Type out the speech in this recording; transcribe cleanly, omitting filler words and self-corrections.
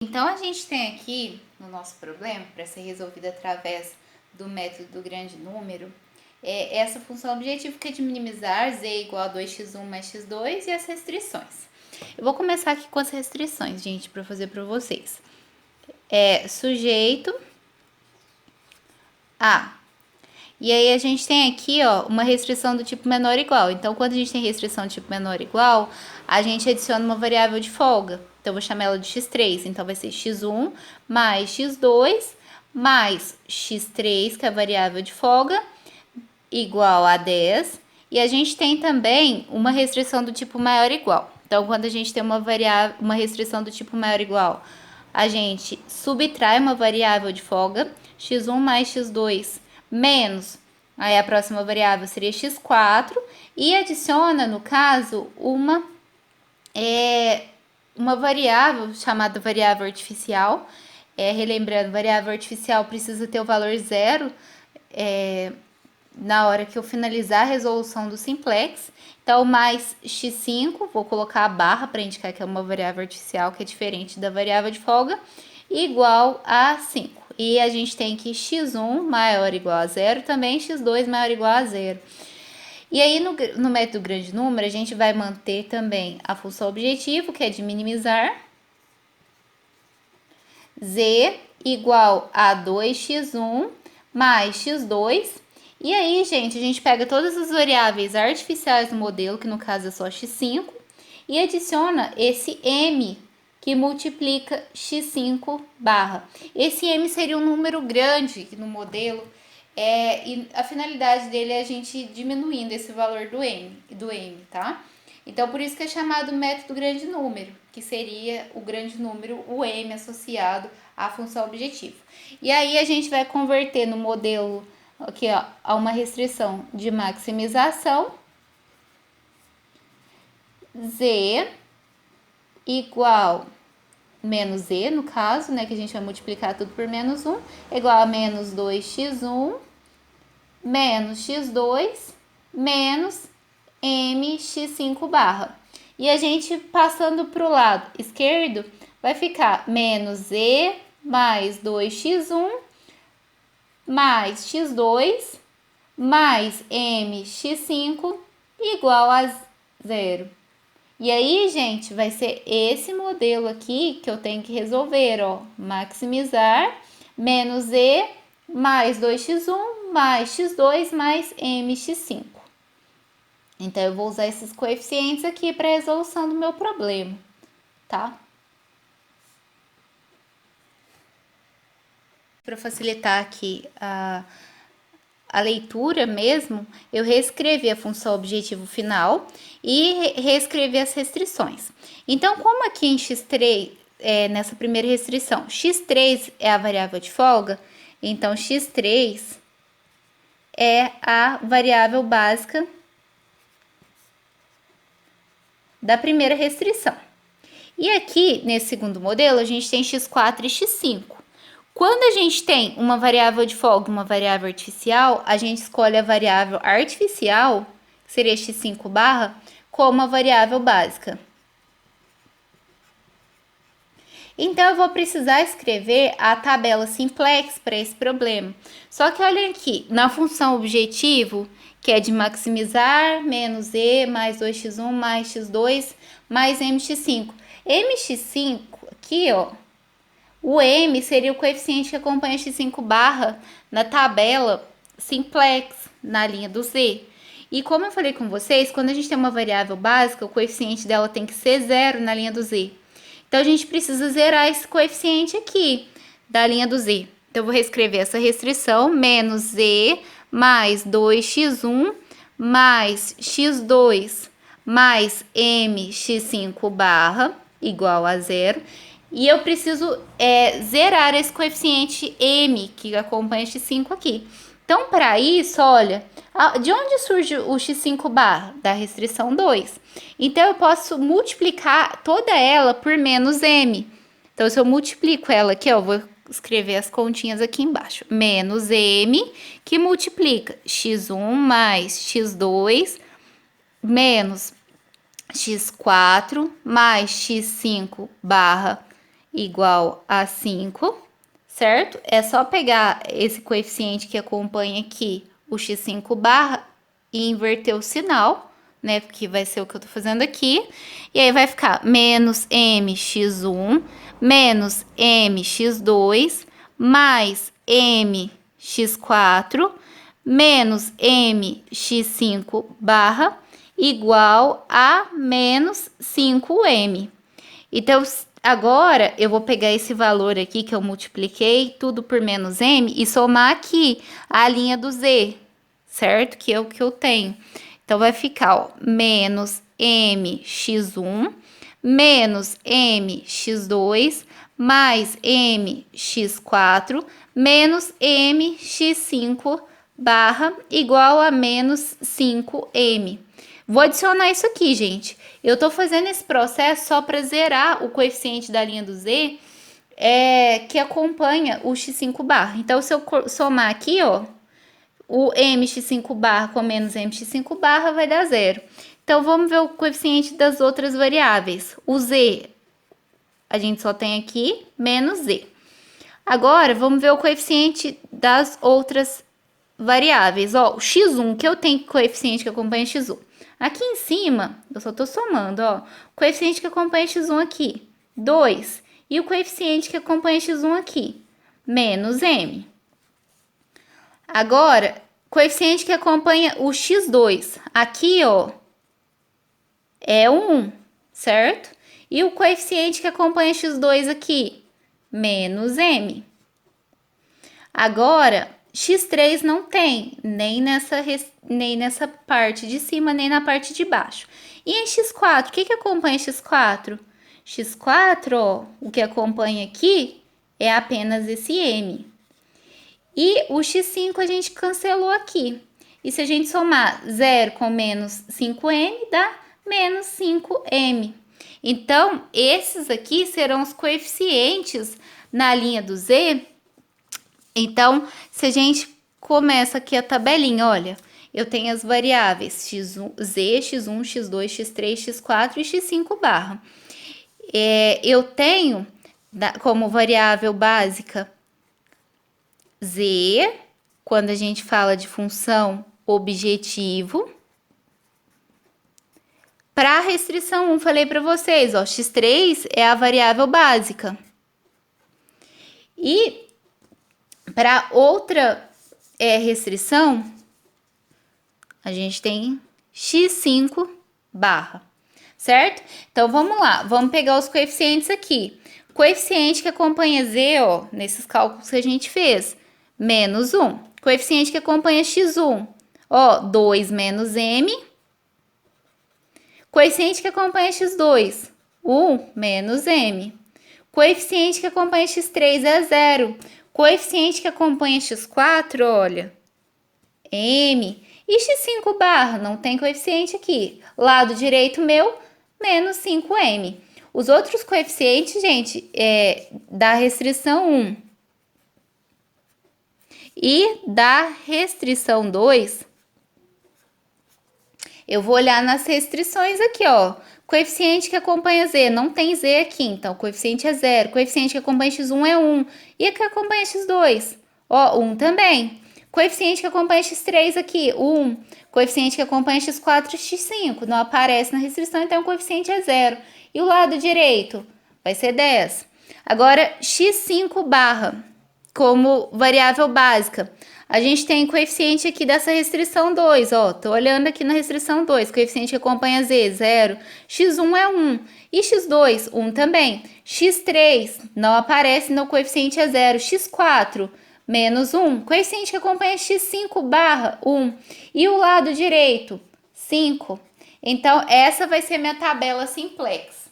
Então, a gente tem aqui, no nosso problema, para ser resolvido através do método do grande número, essa função objetivo que é de minimizar z igual a 2x1 mais x2 e as restrições. Eu vou começar aqui com as restrições, gente, para fazer para vocês. Sujeito a. E aí a gente tem aqui, ó, uma restrição do tipo menor ou igual. Então, quando a gente tem restrição do tipo menor ou igual, a gente adiciona uma variável de folga. Então, eu vou chamar ela de x3. Então, vai ser x1 mais x2 mais x3, que é a variável de folga, igual a 10. E a gente tem também uma restrição do tipo maior ou igual. Então, quando a gente tem uma restrição do tipo maior ou igual, a gente subtrai uma variável de folga, x1 mais x2 menos, aí a próxima variável seria x4, e adiciona, no caso, uma variável chamada variável artificial. Relembrando, variável artificial precisa ter o valor zero na hora que eu finalizar a resolução do simplex. Então, mais x5, vou colocar a barra para indicar que é uma variável artificial, que é diferente da variável de folga, igual a 5. E a gente tem que x1 maior ou igual a zero, também x2 maior ou igual a zero. E aí, no método grande número, a gente vai manter também a função objetivo, que é de minimizar, z igual a 2x1 mais x2. E aí, gente, a gente pega todas as variáveis artificiais do modelo, que no caso é só x5, e adiciona esse m, que multiplica x5 barra. Esse m seria um número grande no modelo, e a finalidade dele é a gente diminuindo esse valor do m, tá? Então, por isso que é chamado método grande número, que seria o grande número, o m associado à função objetivo. E aí a gente vai converter no modelo aqui, ó, a uma restrição de maximização, z igual menos z, no caso, né, que a gente vai multiplicar tudo por menos 1, igual a menos 2x1 menos x2 menos mx5 barra. E a gente passando para o lado esquerdo, vai ficar menos z mais 2x1 mais x2 mais mx5 igual a zero. E aí, gente, vai ser esse modelo aqui que eu tenho que resolver, ó. Maximizar menos z mais 2x1 mais x2 mais mx5. Então, eu vou usar esses coeficientes aqui para a resolução do meu problema, tá? Para facilitar aqui a leitura mesmo, eu reescrevi a função objetivo final e reescrevi as restrições. Então, como aqui em x3, nessa primeira restrição, x3 é a variável de folga, então x3 é a variável básica da primeira restrição. E aqui, nesse segundo modelo, a gente tem x4 e x5. Quando a gente tem uma variável de folga e uma variável artificial, a gente escolhe a variável artificial, que seria x5 barra, como a variável básica. Então, eu vou precisar escrever a tabela simplex para esse problema. Só que olhem aqui, na função objetivo, que é de maximizar menos e mais 2x1 mais x2 mais mx5. mx5 aqui, ó, o m seria o coeficiente que acompanha x5 barra na tabela simplex, na linha do z. E como eu falei com vocês, quando a gente tem uma variável básica, o coeficiente dela tem que ser zero na linha do z. Então, a gente precisa zerar esse coeficiente aqui, da linha do z. Então, eu vou reescrever essa restrição, menos z mais 2x1 mais x2 mais mx5 barra, igual a zero. E eu preciso zerar esse coeficiente m, que acompanha x5 aqui. Então, para isso, olha, de onde surge o x5 barra? Da restrição 2. Então, eu posso multiplicar toda ela por menos m. Então, se eu multiplico ela aqui, ó, eu vou escrever as continhas aqui embaixo. Menos m, que multiplica x1 mais x2 menos x4 mais x5 barra igual a 5, certo? É só pegar esse coeficiente que acompanha aqui, o x5 barra, e inverter o sinal, né? Que vai ser o que eu tô fazendo aqui. E aí vai ficar menos mx1 menos mx2 mais mx4 menos mx5 barra igual a menos 5m. Então, agora eu vou pegar esse valor aqui que eu multipliquei tudo por menos m e somar aqui a linha do z, certo? Que é o que eu tenho. Então, vai ficar, ó, menos mx1 menos mx2 mais mx4 menos mx5 barra igual a menos 5m. Vou adicionar isso aqui, gente. Eu tô fazendo esse processo só para zerar o coeficiente da linha do z que acompanha o x5 barra. Então, se eu somar aqui, ó, o mx5 barra com menos mx5 barra vai dar zero. Então, vamos ver o coeficiente das outras variáveis. O z, a gente só tem aqui menos z. Agora, vamos ver o coeficiente das outras variáveis. Ó, o x1, que eu tenho coeficiente que acompanha x1. Aqui em cima, eu só tô somando, ó. O coeficiente que acompanha x1 aqui, 2. E o coeficiente que acompanha x1 aqui, menos m. Agora, coeficiente que acompanha o x2. Aqui, ó, é 1, certo? E o coeficiente que acompanha x2 aqui, menos m. Agora, x3 não tem, nem nessa parte de cima, nem na parte de baixo. E em x4, o que acompanha x4? x4, ó, o que acompanha aqui é apenas esse m. E o x5 a gente cancelou aqui. E se a gente somar 0 com menos 5m, dá menos 5m. Então, esses aqui serão os coeficientes na linha do z. Então, se a gente começa aqui a tabelinha, olha, eu tenho as variáveis x1, z, x1, x2, x3, x4 e x5 barra. Eu tenho como variável básica z, quando a gente fala de função objetivo. Para a restrição 1, falei para vocês, ó, x3 é a variável básica. E para outra restrição, a gente tem x5 barra, certo? Então, vamos lá, vamos pegar os coeficientes aqui. Coeficiente que acompanha z, ó, nesses cálculos que a gente fez, menos 1. Coeficiente que acompanha x1, ó, 2 menos m. Coeficiente que acompanha x2, 1 menos m. Coeficiente que acompanha x3 é 0. Coeficiente que acompanha x4, olha, m. E x5 barra, não tem coeficiente aqui. Lado direito meu, menos 5m. Os outros coeficientes, gente, da restrição 1 e da restrição 2, eu vou olhar nas restrições aqui, ó. Coeficiente que acompanha z, não tem z aqui, então o coeficiente é 0. Coeficiente que acompanha x1 é 1. E que acompanha x2? Ó, 1 também. Coeficiente que acompanha x3 aqui, 1. Coeficiente que acompanha x4 e x5. Não aparece na restrição, então o coeficiente é 0. E o lado direito? Vai ser 10. Agora, x5 barra, como variável básica. A gente tem coeficiente aqui dessa restrição 2, ó, tô olhando aqui na restrição 2, coeficiente que acompanha z, 0, x1 é 1, e x2, 1 também, x3 não aparece, no coeficiente é 0, x4, menos 1, coeficiente que acompanha x5 barra 1, e o lado direito, 5. Então, essa vai ser minha tabela simplex.